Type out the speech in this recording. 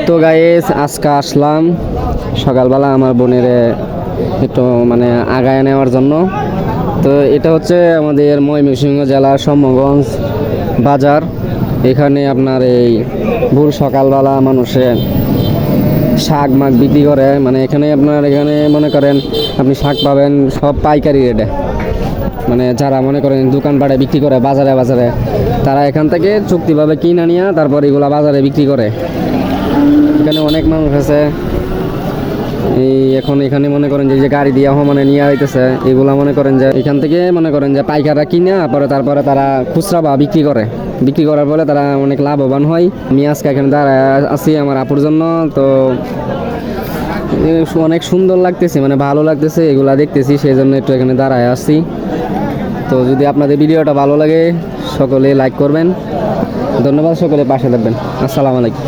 তো গাইস আজকে আসলাম সকালবেলা আমার বোনের একটু মানে আগায় নেওয়ার জন্য। তো এটা হচ্ছে আমাদের ময়মনসিংহ জেলার সম্যগঞ্জ বাজার। এখানে আপনার এই ভোর সকালবেলা মানুষে শাক মাগ বিক্রি করে, মানে এখানে মনে করেন আপনি শাক পাবেন সব পাইকারি রেটে। মানে যারা মনে করেন দোকানপাটে বিক্রি করে বাজারে বাজারে, তারা এখান থেকে চুক্তিভাবে কিনে নিয়ে তারপর এগুলা বাজারে বিক্রি করে। এখানে অনেক মানুষ আছে। এখন এখানে মনে করেন যে গাড়ি দিয়ে মানে নিয়ে হইতেছে এগুলা, মনে করেন যে এখান থেকে মনে করেন যে পাইকাররা কিনে তারপরে তারা খুচরা বা বিক্রি করার পরে তারা অনেক লাভবান হয়। আমি আজকে এখানে দাঁড়ায় আছি আমার আপুর জন্য। তো অনেক সুন্দর লাগতেছে, মানে ভালো লাগতেছে এগুলা দেখতেছি, সেই জন্য একটু এখানে দাঁড়ায় আসছি। তো যদি আপনাদের ভিডিওটা ভালো লাগে সকলে লাইক করবেন। ধন্যবাদ, সকলে পাশে থাকবেন। আসসালামু আলাইকুম।